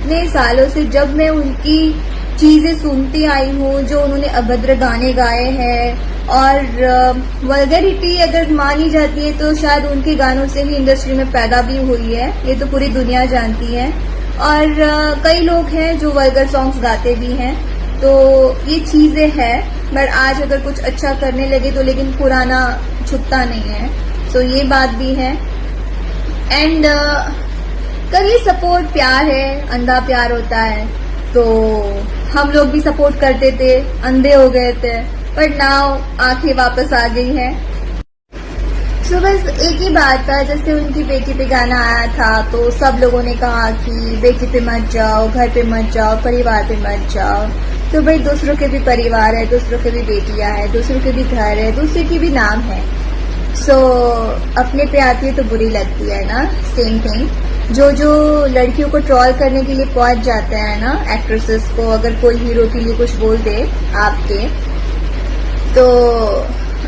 इतने सालों से जब मैं उनकी चीजें सुनती आई हूँ, जो उन्होंने अभद्र गाने गाए हैं और वल्गैरिटी अगर मानी जाती है तो शायद उनके गानों से ही इंडस्ट्री में पैदा भी हुई है, ये तो पूरी दुनिया जानती है। और कई लोग हैं जो वल्गर सॉन्ग्स गाते भी हैं, तो ये चीजें हैं। बट आज अगर कुछ अच्छा करने लगे तो लेकिन पुराना छुपता नहीं है, तो ये बात भी है। एंड कभी सपोर्ट प्यार है, अंधा प्यार होता है, तो हम लोग भी सपोर्ट करते थे, अंधे हो गए थे, बट नाउ आंखें वापस आ गई है। सो बस एक ही बात था, जैसे उनकी बेटी पे गाना आया था तो सब लोगों ने कहा कि बेटी पे मत जाओ, घर पे मत जाओ, परिवार पे मत जाओ। तो भाई दूसरों के भी परिवार है, दूसरों के भी बेटियां है, दूसरों के भी घर है, दूसरे की भी नाम है। सो अपने पे आती है तो बुरी लगती है ना, सेम थिंग। जो लड़कियों को ट्रोल करने के लिए पहुंच जाते हैं ना, एक्ट्रेसेस को, अगर कोई हीरो के लिए कुछ बोल दे आपके, तो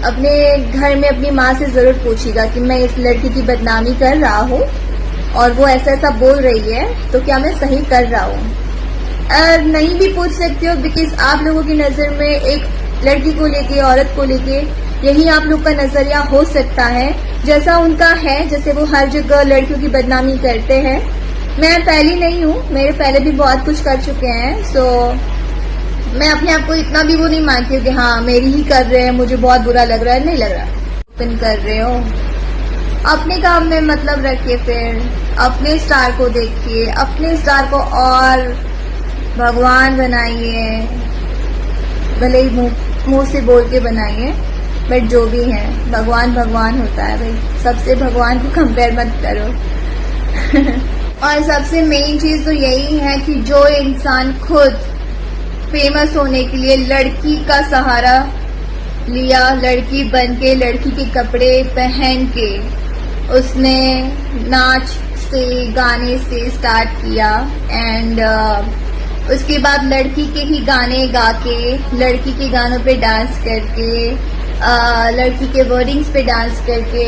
अपने घर में अपनी माँ से जरूर पूछिएगा कि मैं इस लड़की की बदनामी कर रहा हूँ और वो ऐसा ऐसा बोल रही है, तो क्या मैं सही कर रहा हूँ। नहीं भी पूछ सकते हो, बिकॉज आप लोगों की नजर में एक लड़की को लेके, औरत को लेके यही आप लोग का नजरिया हो सकता है, जैसा उनका है, जैसे वो हर जगह लड़कियों की बदनामी करते हैं। मैं पहली नहीं हूँ, मेरे पहले भी बहुत कुछ कर चुके हैं। सो मैं अपने आप को इतना भी वो नहीं मानती हूँ कि हाँ मेरी ही कर रहे हैं, मुझे बहुत बुरा लग रहा है, नहीं लग रहा। ओपन कर रहे हो, अपने काम में मतलब रखिए, फिर अपने स्टार को देखिए, अपने स्टार को और भगवान बनाइए, भले ही मुंह से बोल के बनाइए, बट जो भी है भगवान भगवान होता है भाई, सबसे भगवान को कंपेयर मत करो। और सबसे मेन चीज तो यही है कि जो इंसान खुद फेमस होने के लिए लड़की का सहारा लिया, लड़की बन के, लड़की के कपड़े पहन के, उसने नाच से, गाने से स्टार्ट किया, एंड उसके बाद लड़की के ही गाने गा के, लड़की के गानों पे डांस करके, लड़की के वर्डिंग्स पे डांस करके,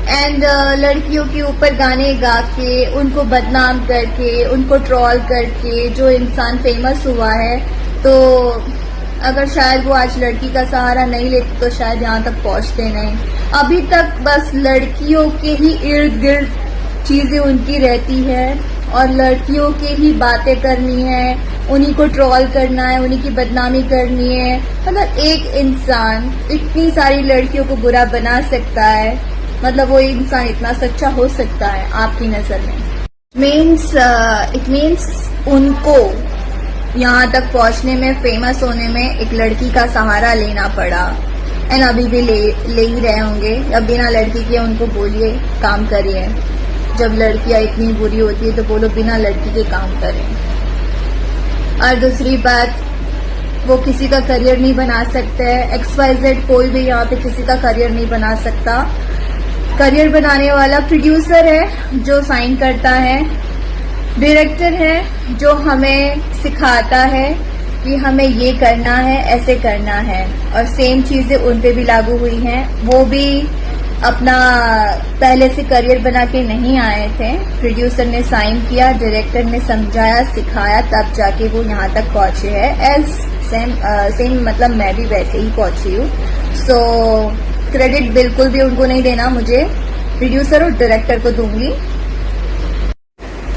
एंड लड़कियों के ऊपर गाने गा के, उनको बदनाम करके, उनको ट्रोल करके जो इंसान फेमस हुआ है, तो अगर शायद वो आज लड़की का सहारा नहीं लेते तो शायद यहाँ तक पहुँचते नहीं। अभी तक बस लड़कियों के ही इर्द गिर्द चीजें उनकी रहती है और लड़कियों के ही बातें करनी है, उन्हीं को ट्रोल करना है, उन्हीं की बदनामी करनी है। मतलब एक इंसान इतनी सारी लड़कियों को बुरा बना सकता है, मतलब वो इंसान इतना सच्चा हो सकता है आपकी नजर में। इट मीन्स उनको यहाँ तक पहुँचने में, फेमस होने में एक लड़की का सहारा लेना पड़ा, एंड अभी भी ले ही रहे होंगे। अब बिना लड़की के उनको बोलिए काम करिए, जब लड़कियां इतनी बुरी होती है तो बोलो बिना लड़की के काम करें। और दूसरी बात, वो किसी का करियर नहीं बना सकते, XYZ कोई भी यहाँ पे किसी का करियर नहीं बना सकता। करियर बनाने वाला प्रोड्यूसर है जो साइन करता है, डायरेक्टर है जो हमें सिखाता है कि हमें ये करना है, ऐसे करना है, और सेम चीजें उन पे भी लागू हुई हैं। वो भी अपना पहले से करियर बना के नहीं आए थे, प्रोड्यूसर ने साइन किया, डायरेक्टर ने समझाया, सिखाया, तब जाके वो यहाँ तक पहुंचे हैं। सेम मतलब मैं भी वैसे ही पहुंची हूँ। सो क्रेडिट बिल्कुल भी उनको नहीं देना, मुझे प्रोड्यूसर और डायरेक्टर को दूंगी।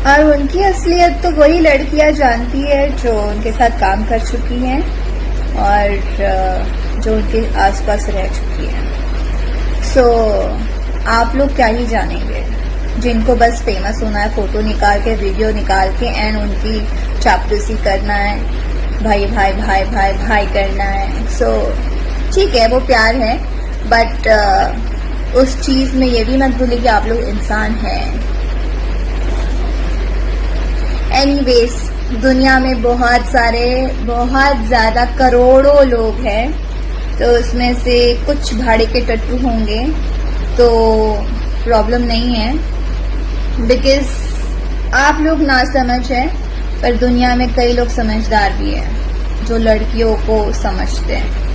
और उनकी असलियत तो वही लड़कियां जानती है जो उनके साथ काम कर चुकी हैं और जो उनके आसपास रह चुकी हैं। सो आप लोग क्या ही जानेंगे, जिनको बस फेमस होना है, फोटो निकाल के, वीडियो निकाल के, एंड उनकी चापलूसी करना है, भाई भाई भाई भाई भाई करना है। सो ठीक है, वो प्यार है, बट उस चीज में ये भी मत भूलिए कि आप लोग इंसान हैं। एनीवेज, दुनिया में बहुत ज्यादा करोड़ों लोग हैं, तो उसमें से कुछ भाड़े के टट्टू होंगे, तो प्रॉब्लम नहीं है, बिकॉज आप लोग ना समझ हैं, पर दुनिया में कई लोग समझदार भी हैं जो लड़कियों को समझते हैं।